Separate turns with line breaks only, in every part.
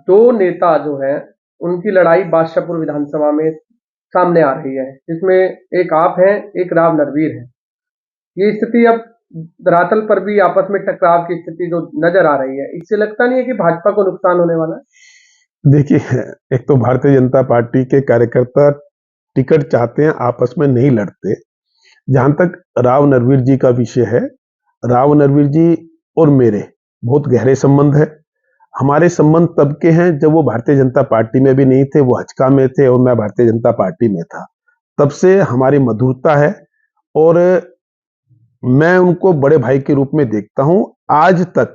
दो नेता जो हैं उनकी लड़ाई बादशाहपुर विधानसभा में सामने आ रही है, जिसमें एक आप हैं, एक राव नरवीर है। ये स्थिति अब धरातल पर भी आपस में टकराव की स्थिति जो नजर आ रही है, इससे लगता नहीं है कि भाजपा को नुकसान होने वाला है?
देखिए, एक तो भारतीय जनता पार्टी के कार्यकर्ता टिकट चाहते हैं, आपस में नहीं लड़ते। जहां तक राव नरवीर जी का विषय है, राव नरवीर जी और मेरे बहुत गहरे संबंध है। हमारे संबंध तब के हैं जब वो भारतीय जनता पार्टी में भी नहीं थे, वो हचका में थे और मैं भारतीय जनता पार्टी में था। तब से हमारी मधुरता है और मैं उनको बड़े भाई के रूप में देखता हूं। आज तक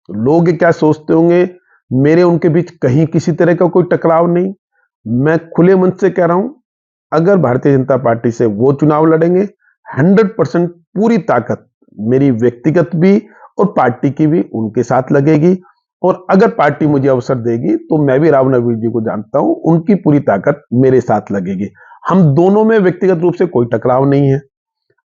लोग क्या सोचते होंगे, मेरे उनके बीच कहीं किसी तरह का कोई टकराव नहीं। मैं खुले मन से कह रहा हूं, अगर भारतीय जनता पार्टी से वो चुनाव लड़ेंगे, 100% पूरी ताकत मेरी व्यक्तिगत भी और पार्टी की भी उनके साथ लगेगी। और अगर पार्टी मुझे अवसर देगी तो मैं भी राव नरवीर जी को जानता हूं, उनकी पूरी ताकत मेरे साथ लगेगी। हम दोनों में व्यक्तिगत रूप से कोई टकराव नहीं है।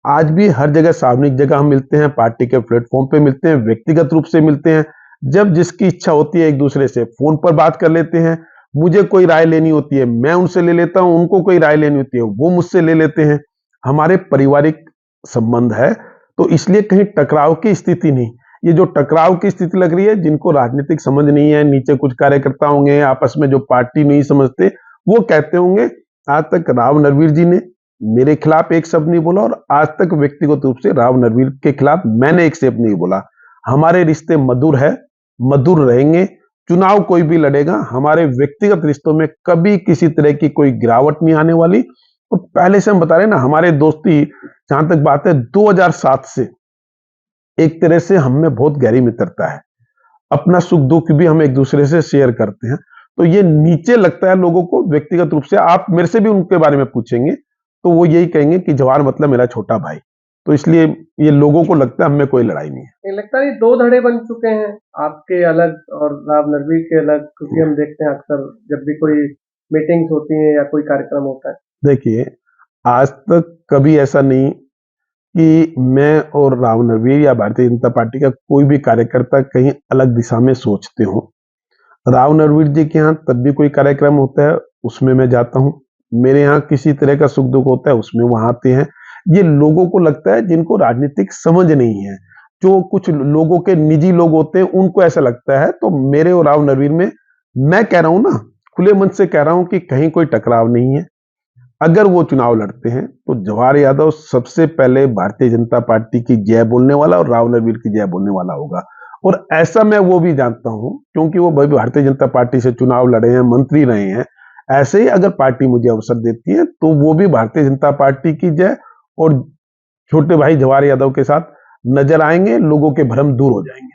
आज भी हर जगह सार्वजनिक जगह हम मिलते हैं, पार्टी के प्लेटफॉर्म पे मिलते हैं, व्यक्तिगत रूप से मिलते हैं। जब जिसकी इच्छा होती है एक दूसरे से फोन पर बात कर लेते हैं। मुझे कोई राय लेनी होती है, मैं उनसे ले लेता हूं, उनको कोई राय लेनी होती है, वो मुझसे ले लेते हैं। हमारे पारिवारिक संबंध है, तो इसलिए कहीं टकराव की स्थिति नहीं। ये जो टकराव की स्थिति लग रही है, जिनको राजनीतिक समझ नहीं है, नीचे कुछ कार्यकर्ता होंगे आपस में जो पार्टी नहीं समझते, वो कहते होंगे आज तक राव नरवीर जी ने मेरे खिलाफ एक शब्द नहीं बोला और आज तक व्यक्तिगत रूप से राव नरवीर के खिलाफ मैंने एक शब्द नहीं बोला। हमारे रिश्ते मधुर है, मधुर रहेंगे। चुनाव कोई भी लड़ेगा, हमारे व्यक्तिगत रिश्तों में कभी किसी तरह की कोई गिरावट नहीं आने वाली। और पहले से हम बता रहे हैं ना, हमारे दोस्ती जहां तक बात है 2007 से एक तरह से हम में बहुत गहरी मित्रता है। अपना सुख दुख भी हम एक दूसरे से शेयर करते हैं। तो ये नीचे लगता है लोगों को व्यक्तिगत रूप से, आप मेरे से भी उनके बारे में पूछेंगे तो वो यही कहेंगे कि जवाहर मतलब मेरा छोटा भाई। तो इसलिए ये लोगों को लगता है हमें कोई लड़ाई नहीं है।
लगता नहीं दो धड़े बन चुके हैं, आपके अलग और राव नरवीर के अलग, क्योंकि हम देखते हैं अक्सर जब भी कोई मीटिंग्स होती हैं या कोई कार्यक्रम होता है।
देखिए, आज तक कभी ऐसा नहीं कि मैं और राव नरवीर या भारतीय जनता पार्टी का कोई भी कार्यकर्ता कहीं अलग दिशा में सोचते हो। राव नरवीर जी के यहाँ तब भी कोई कार्यक्रम होता है, उसमें मैं जाता हूँ। मेरे यहाँ किसी तरह का सुख दुख होता है, उसमें वहां आते हैं। ये लोगों को लगता है जिनको राजनीतिक समझ नहीं है, जो कुछ लोगों के निजी लोग होते हैं, उनको ऐसा लगता है। तो मेरे और राव नरवीर में, मैं कह रहा हूं ना, खुले मन से कह रहा हूं कि कहीं कोई टकराव नहीं है। अगर वो चुनाव लड़ते हैं तो जवाहर यादव सबसे पहले भारतीय जनता पार्टी की जय बोलने वाला और राव नरवीर की जय बोलने वाला होगा। और ऐसा मैं वो भी जानता हूं क्योंकि वो भारतीय जनता पार्टी से चुनाव लड़े हैं, मंत्री रहे हैं। ऐसे ही अगर पार्टी मुझे अवसर देती है तो वो भी भारतीय जनता पार्टी की जय और छोटे भाई जवाहर यादव के साथ नजर आएंगे, लोगों के भ्रम दूर हो जाएंगे।